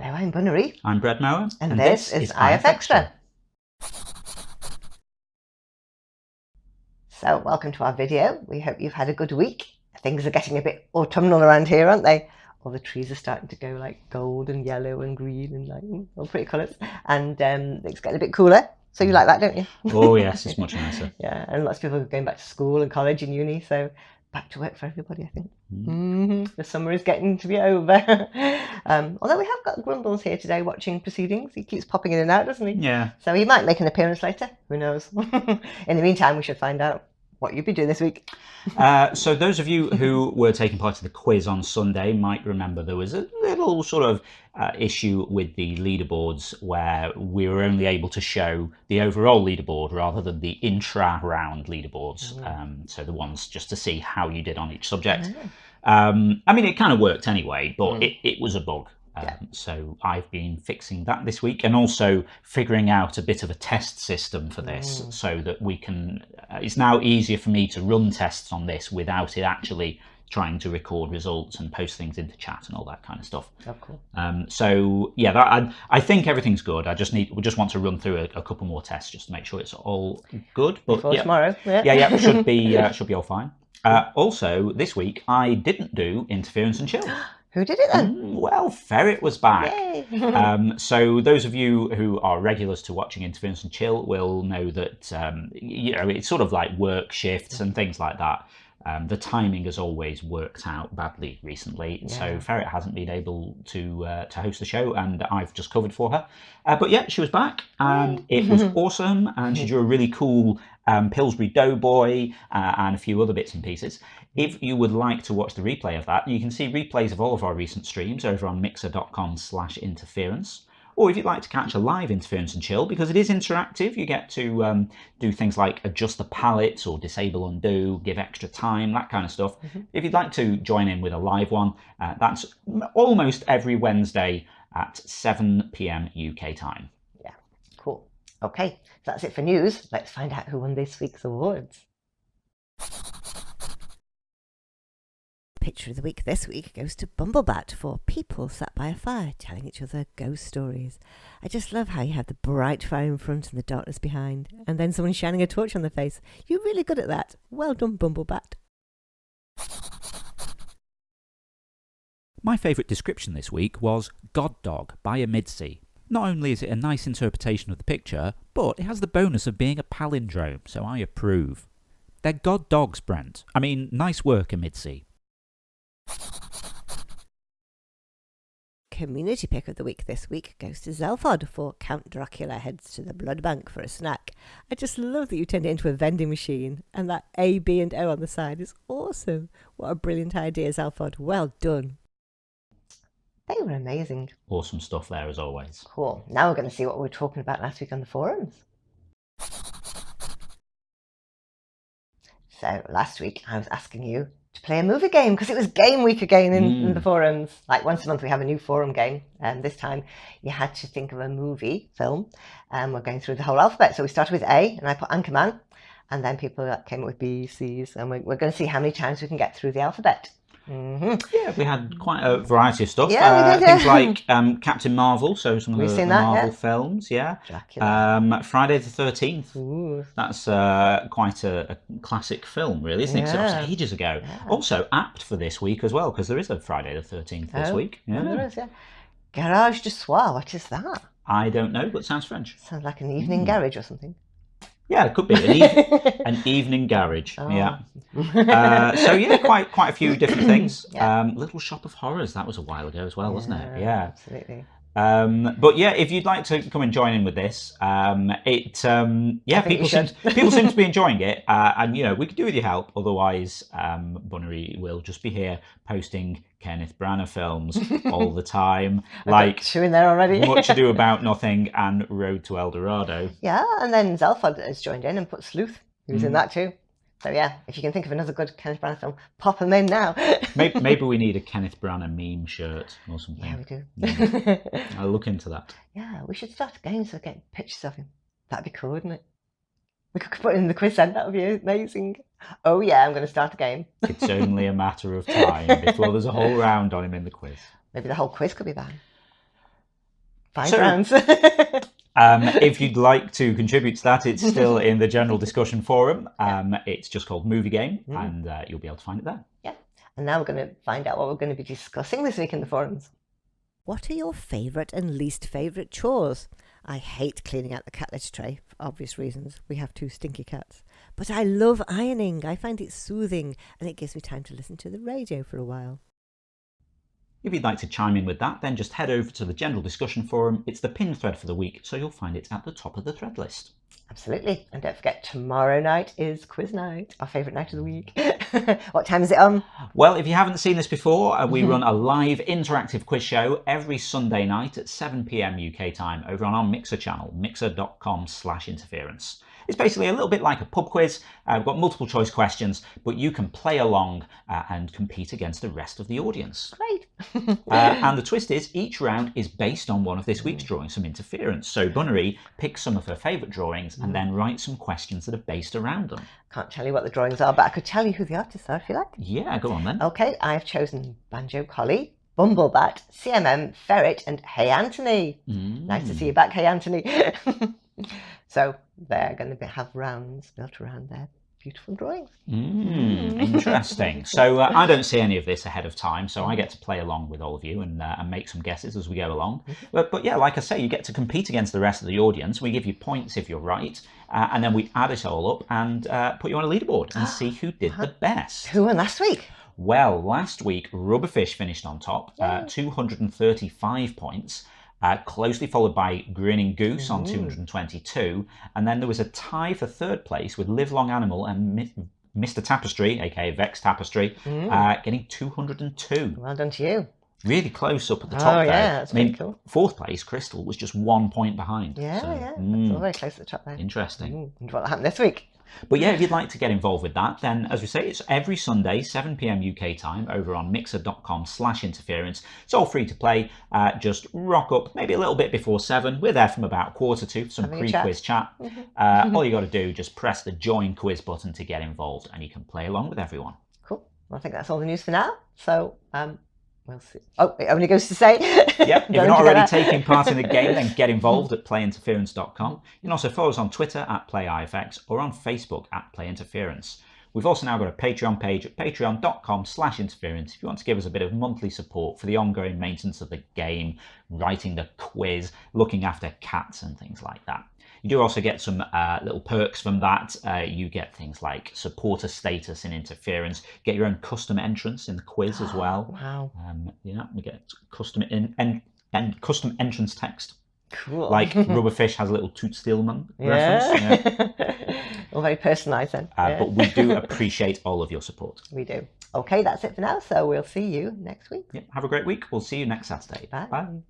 Hello, I'm Bunnery. I'm Brad Mower. And this is IFXtra. So, welcome to our video. We hope you've had a good week. Things are getting a bit autumnal around here, aren't they? All the trees are starting to go like gold and yellow and green and like all pretty colours. And it's getting a bit cooler. So you like that, don't you? Oh, yes, it's much nicer. Yeah, and lots of people are going back to school and college and uni. So back to work for everybody, I think. The summer is getting to be over. Although we have got Grumbles here today watching proceedings. He keeps popping in and out, doesn't he? Yeah. So he might make an appearance later. Who knows? In the meantime, we should find out what you've been doing this week. So those of you who were taking part in the quiz on Sunday might remember there was a little sort of issue with the leaderboards where we were only able to show the overall leaderboard rather than the intra-round leaderboards. So the ones just to see how you did on each subject. I mean, it kind of worked anyway, but it was a bug. So I've been fixing that this week and also figuring out a bit of a test system for this so that we can, it's now easier for me to run tests on this without it actually trying to record results and post things into chat and all that kind of stuff. Oh, cool. So yeah, I think everything's good. We just want to run through a couple more tests just to make sure it's all good. But Before tomorrow. Yeah, should be all fine. Also, this week I didn't do Interference and Chill. Who did it then? Well, Ferret was back. Yay. So those of you who are regulars to watching Interference and Chill will know that it's sort of like work shifts and things like that. The timing has always worked out badly recently, so Ferret hasn't been able to host the show, and I've just covered for her. But yeah, she was back, and it was awesome, and she drew a really cool Pillsbury Doughboy and a few other bits and pieces. If you would like to watch the replay of that, you can see replays of all of our recent streams over on mixer.com/interference. Or if you'd like to catch a live Interference and Chill, because it is interactive, you get to do things like adjust the palette or disable undo, give extra time, that kind of stuff. If you'd like to join in with a live one, that's almost every Wednesday at 7 p.m. UK time. Yeah, cool. Okay, so that's it for news. Let's find out who won this week's awards. Picture of the week this week goes to Bumblebat for People Sat by a Fire Telling Each Other Ghost Stories. I just love how you have the bright fire in front and the darkness behind, and then someone shining a torch on their face. You're really good at that. Well done, Bumblebat. My favourite description this week was God Dog by a Midsea. Not only is it a nice interpretation of the picture, but it has the bonus of being a palindrome, so I approve. They're God Dogs, Brent. I mean, nice work, a Midsea. Community pick of the week this week goes to Zelfod for Count Dracula heads to the blood bank for a snack. I just love that you turned it into a vending machine, and that A, B and O on the side is awesome. What a brilliant idea, Zelfod. Well done. They were amazing. Awesome stuff there as always. Cool. Now we're going to see what we were talking about last week on the forums. So last week I was asking you to play a movie game because it was game week again in the forums. Like once a month we have a new forum game, and this time you had to think of a film, and we're going through the whole alphabet. So we started with A, and I put Anchorman, and then people came up with B, C's, and we're going to see how many times we can get through the alphabet. Yeah, we had quite a variety of stuff. Yeah, we did, things like Captain Marvel, so some of the Marvel films. Yeah, Dracula. Friday the 13th. Ooh. That's quite a classic film, really, isn't it? 'Cause that was ages ago. Yeah. Also apt for this week as well, because there is a Friday the 13th this week. Yeah, there is. Yeah. Garage du Soir. What is that? I don't know, but sounds French. Sounds like an evening garage or something. Yeah, it could be an evening garage. Oh. Yeah. So yeah, quite a few different things. Little Shop of Horrors. That was a while ago as well, wasn't it? Yeah, absolutely. But yeah, if you'd like to come and join in with this, people seem to be enjoying it, and we could do with your help. Otherwise, Bunnery will just be here posting Kenneth Branagh films all the time, like two in there already. Much Ado About Nothing and Road to El Dorado. Yeah, and then Zelfod has joined in and put Sleuth, who's in that too. So yeah, if you can think of another good Kenneth Branagh film, pop them in now. Maybe we need a Kenneth Branagh meme shirt or something. Yeah, we do. Yeah. I'll look into that. Yeah, we should start a game so get pictures of him. That'd be cool, wouldn't it? We could put it in the quiz then, that would be amazing. Oh yeah, I'm going to start a game. It's only a matter of time before there's a whole round on him in the quiz. Maybe the whole quiz could be banned. 5 So- rounds. If you'd like to contribute to that, it's still in the general discussion forum. It's just called Movie Game, and you'll be able to find it there. Yeah. And now we're going to find out what we're going to be discussing this week in the forums. What are your favourite and least favourite chores? I hate cleaning out the cat litter tray for obvious reasons. We have 2 stinky cats. But I love ironing. I find it soothing and it gives me time to listen to the radio for a while. If you'd like to chime in with that, then just head over to the general discussion forum. It's the pinned thread for the week, so you'll find it at the top of the thread list. Absolutely. And don't forget, tomorrow night is quiz night, our favourite night of the week. What time is it on? Well, if you haven't seen this before, we run a live interactive quiz show every Sunday night at 7 p.m. UK time over on our Mixer channel, mixer.com/interference. It's basically a little bit like a pub quiz. We've got multiple choice questions, but you can play along and compete against the rest of the audience. Great. And the twist is each round is based on one of this week's drawings from Interference. So Bunnery picks some of her favourite drawings and then writes some questions that are based around them. Can't tell you what the drawings are, but I could tell you who the artists are if you like. Yeah, go on then. Okay, I've chosen Banjo Collie, Bumblebat, CMM, Ferret, and Hey Anthony. Nice to see you back, Hey Anthony. So they're going to have rounds built around their beautiful drawings. Interesting. So I don't see any of this ahead of time, so I get to play along with all of you and make some guesses as we go along. But yeah, like I say, you get to compete against the rest of the audience. We give you points if you're right, and then we add it all up and put you on a leaderboard and see who did the best. Who won last week? Well, last week, Rubberfish finished on top, 235 points. Closely followed by Grinning Goose on 222, and then there was a tie for third place with Live Long Animal and Mr. Tapestry, aka Vex Tapestry, getting 202. Well done to you. Really close up at the top there. Yeah, that's really cool. Fourth place, Crystal, was just 1 point behind. Yeah, so, yeah, that's all very close at the top there. Interesting. And what happened this week? But yeah, if you'd like to get involved with that, then as we say, it's every Sunday, 7 p.m. UK time over on mixer.com/interference. It's all free to play. Just rock up maybe a little bit before 7. We're there from about 1:45 for some pre-quiz chat. All you got to do, just press the join quiz button to get involved and you can play along with everyone. Cool. Well, I think that's all the news for now. So we'll see. Oh, it only goes to say. Yep, if you're not already taking part in the game, then get involved at playinterference.com. You can also follow us on Twitter at PlayIFX or on Facebook at PlayInterference. We've also now got a Patreon page at patreon.com/interference if you want to give us a bit of monthly support for the ongoing maintenance of the game, writing the quiz, looking after cats and things like that. You do also get some little perks from that. You get things like supporter status in Interference, get your own custom entrance in the quiz as well. Wow. Yeah, we get custom custom entrance text. Cool. Like Rubberfish has a little Toot Steelman reference. Yeah. All very personalised then. But we do appreciate all of your support. We do. Okay, that's it for now. So we'll see you next week. Yep, have a great week. We'll see you next Saturday. Bye. Bye.